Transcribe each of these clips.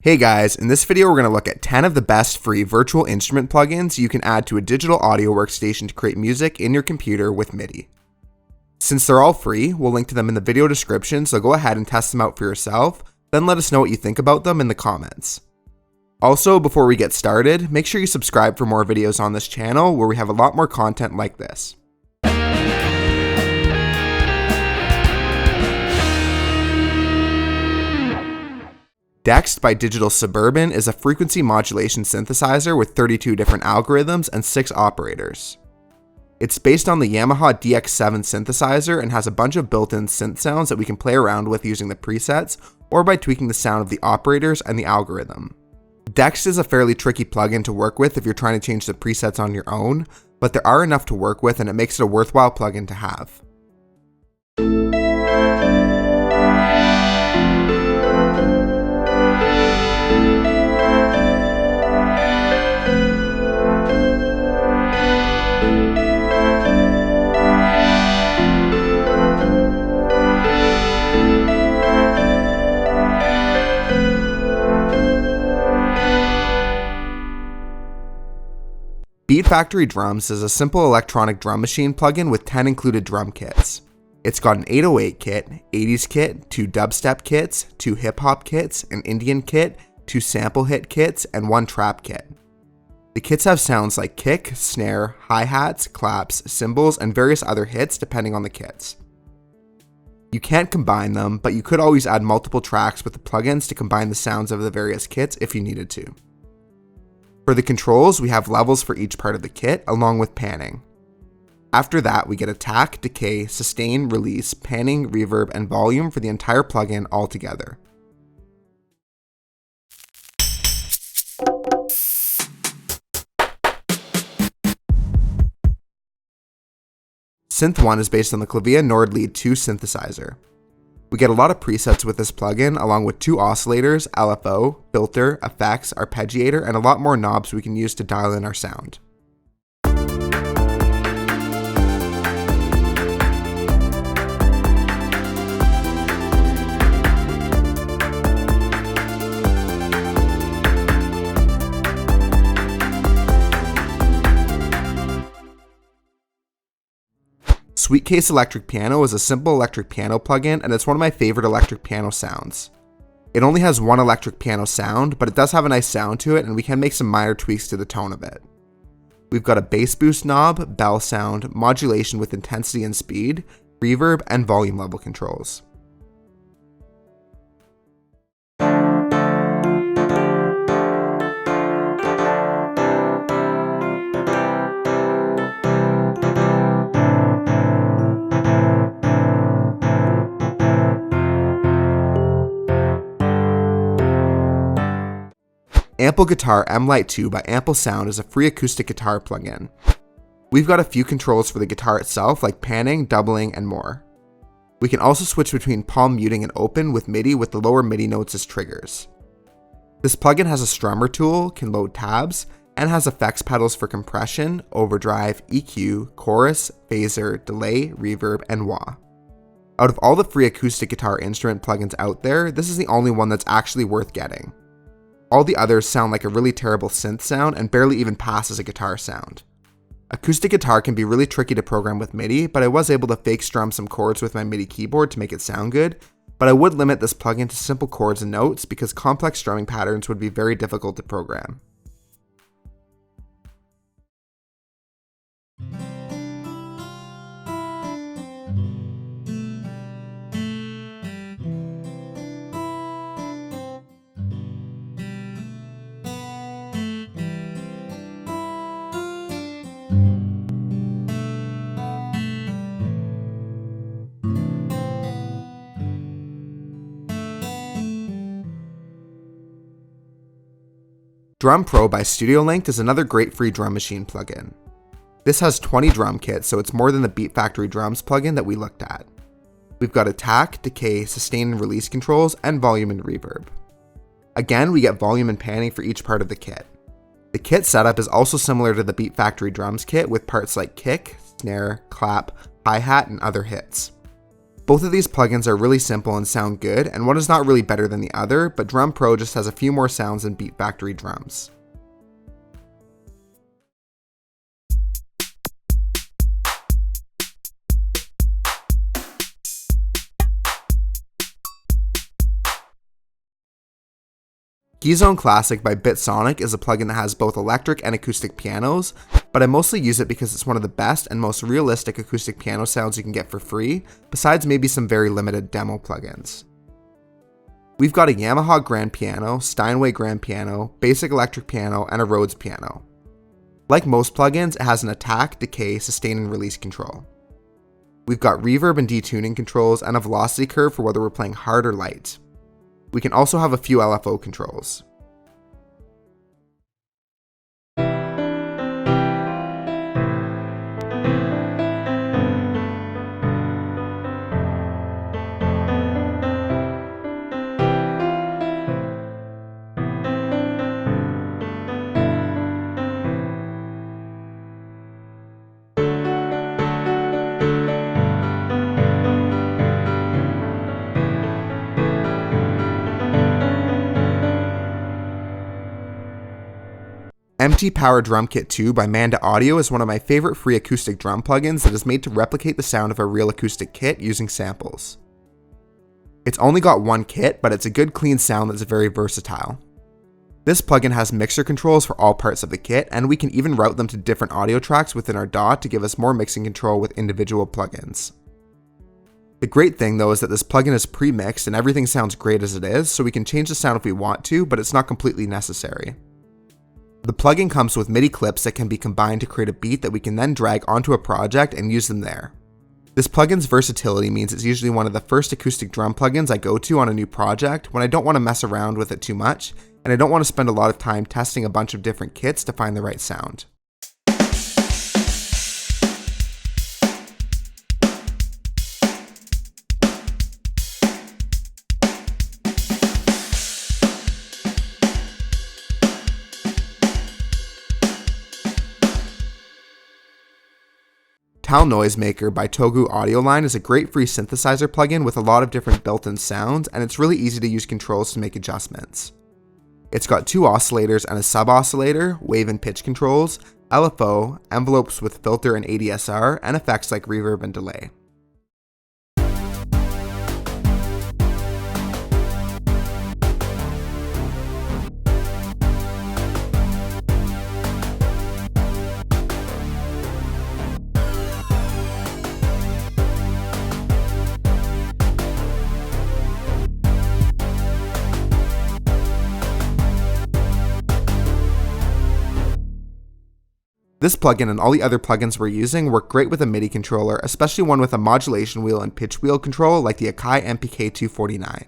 Hey guys, in this video we're going to look at 10 of the best free virtual instrument plugins you can add to a digital audio workstation to create music in your computer with MIDI. Since they're all free, we'll link to them in the video description, so go ahead and test them out for yourself, then let us know what you think about them in the comments. Also, before we get started, make sure you subscribe for more videos on this channel where we have a lot more content like this. Dexed by Digital Suburban is a frequency modulation synthesizer with 32 different algorithms and 6 operators. It's based on the Yamaha DX7 synthesizer and has a bunch of built-in synth sounds that we can play around with using the presets or by tweaking the sound of the operators and the algorithm. Dexed is a fairly tricky plugin to work with if you're trying to change the presets on your own, but there are enough to work with and it makes it a worthwhile plugin to have. BeatFactory Drums is a simple electronic drum machine plugin with 10 included drum kits. It's got an 808 kit, 80s kit, 2 dubstep kits, 2 hip-hop kits, an Indian kit, 2 sample hit kits, and 1 trap kit. The kits have sounds like kick, snare, hi-hats, claps, cymbals, and various other hits depending on the kits. You can't combine them, but you could always add multiple tracks with the plugins to combine the sounds of the various kits if you needed to. For the controls, we have levels for each part of the kit, along with panning. After that, we get attack, decay, sustain, release, panning, reverb, and volume for the entire plugin all together. Synth 1 is based on the Clavia Nord Lead 2 synthesizer. We get a lot of presets with this plugin, along with 2 oscillators, LFO, filter, effects, arpeggiator, and a lot more knobs we can use to dial in our sound. Sweetcase Electric Piano is a simple electric piano plugin, and it's one of my favorite electric piano sounds. It only has one electric piano sound, but it does have a nice sound to it, and we can make some minor tweaks to the tone of it. We've got a bass boost knob, bell sound, modulation with intensity and speed, reverb, and volume level controls. Ample Guitar M-Lite 2 by Ample Sound is a free acoustic guitar plugin. We've got a few controls for the guitar itself, like panning, doubling, and more. We can also switch between palm muting and open with MIDI with the lower MIDI notes as triggers. This plugin has a strummer tool, can load tabs, and has effects pedals for compression, overdrive, EQ, chorus, phaser, delay, reverb, and wah. Out of all the free acoustic guitar instrument plugins out there, this is the only one that's actually worth getting. All the others sound like a really terrible synth sound and barely even pass as a guitar sound. Acoustic guitar can be really tricky to program with MIDI, but I was able to fake strum some chords with my MIDI keyboard to make it sound good, but I would limit this plugin to simple chords and notes because complex strumming patterns would be very difficult to program. Drum Pro by StudioLinked is another great free drum machine plugin. This has 20 drum kits, so it's more than the BeatFactory Drums plugin that we looked at. We've got attack, decay, sustain and release controls, and volume and reverb. Again, we get volume and panning for each part of the kit. The kit setup is also similar to the BeatFactory Drums kit with parts like kick, snare, clap, hi-hat, and other hits. Both of these plugins are really simple and sound good, and one is not really better than the other, but Drum Pro just has a few more sounds than BeatFactory drums. Keyzone Classic by Bitsonic is a plugin that has both electric and acoustic pianos, but I mostly use it because it's one of the best and most realistic acoustic piano sounds you can get for free, besides maybe some very limited demo plugins. We've got a Yamaha grand piano, Steinway grand piano, basic electric piano, and a Rhodes piano. Like most plugins, it has an attack, decay, sustain, and release control. We've got reverb and detuning controls and a velocity curve for whether we're playing hard or light. We can also have a few LFO controls. MTPowerDrum Kit 2 by Manda Audio is one of my favorite free acoustic drum plugins that is made to replicate the sound of a real acoustic kit using samples. It's only got one kit, but it's a good clean sound that's very versatile. This plugin has mixer controls for all parts of the kit, and we can even route them to different audio tracks within our DAW to give us more mixing control with individual plugins. The great thing though is that this plugin is pre-mixed and everything sounds great as it is, so we can change the sound if we want to, but it's not completely necessary. The plugin comes with MIDI clips that can be combined to create a beat that we can then drag onto a project and use them there. This plugin's versatility means it's usually one of the first acoustic drum plugins I go to on a new project when I don't want to mess around with it too much, and I don't want to spend a lot of time testing a bunch of different kits to find the right sound. TAL-Noise Maker by Togu Audio Line is a great free synthesizer plugin with a lot of different built-in sounds, and it's really easy to use controls to make adjustments. It's got two oscillators and a sub-oscillator, wave and pitch controls, LFO, envelopes with filter and ADSR, and effects like reverb and delay. This plugin and all the other plugins we're using work great with a MIDI controller, especially one with a modulation wheel and pitch wheel control like the Akai MPK249.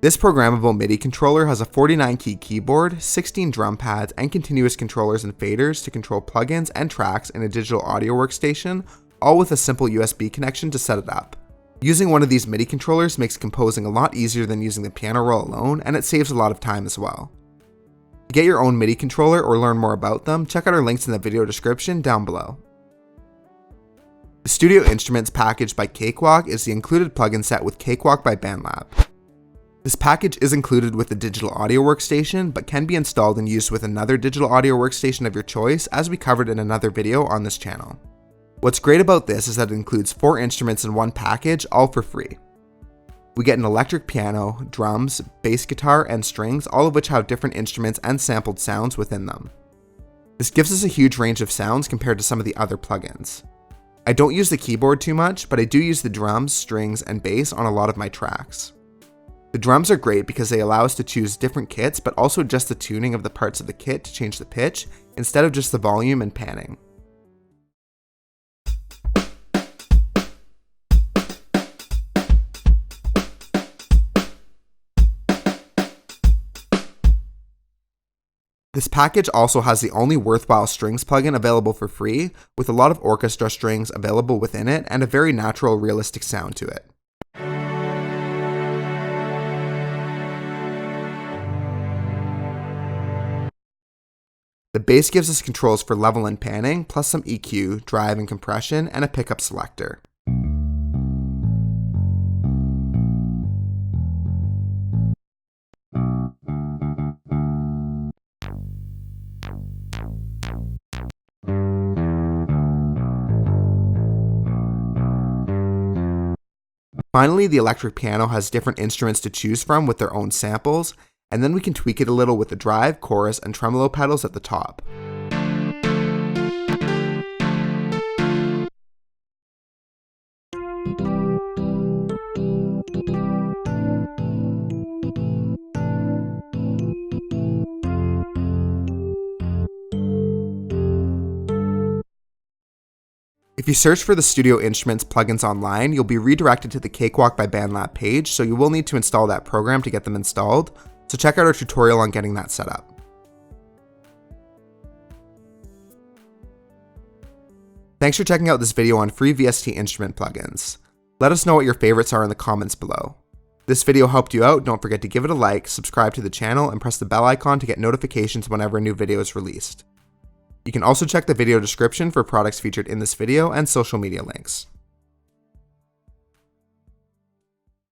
This programmable MIDI controller has a 49-key keyboard, 16 drum pads, and continuous controllers and faders to control plugins and tracks in a digital audio workstation, all with a simple USB connection to set it up. Using one of these MIDI controllers makes composing a lot easier than using the piano roll alone, and it saves a lot of time as well. To get your own MIDI controller or learn more about them, check out our links in the video description down below. The Studio Instruments package by Cakewalk is the included plugin set with Cakewalk by BandLab. This package is included with the digital audio workstation, but can be installed and used with another digital audio workstation of your choice, as we covered in another video on this channel. What's great about this is that it includes 4 instruments in one package, all for free. We get an electric piano, drums, bass guitar, and strings, all of which have different instruments and sampled sounds within them. This gives us a huge range of sounds compared to some of the other plugins. I don't use the keyboard too much, but I do use the drums, strings, and bass on a lot of my tracks. The drums are great because they allow us to choose different kits, but also adjust the tuning of the parts of the kit to change the pitch, instead of just the volume and panning. This package also has the only worthwhile strings plugin available for free, with a lot of orchestra strings available within it and a very natural, realistic sound to it. The bass gives us controls for level and panning, plus some EQ, drive and compression, and a pickup selector. Finally, the electric piano has different instruments to choose from with their own samples, and then we can tweak it a little with the drive, chorus, and tremolo pedals at the top. If you search for the Studio Instruments plugins online, you'll be redirected to the Cakewalk by BandLab page, so you will need to install that program to get them installed, so check out our tutorial on getting that set up. Thanks for checking out this video on free VST Instrument plugins. Let us know what your favorites are in the comments below. If this video helped you out, don't forget to give it a like, subscribe to the channel, and press the bell icon to get notifications whenever a new video is released. You can also check the video description for products featured in this video and social media links.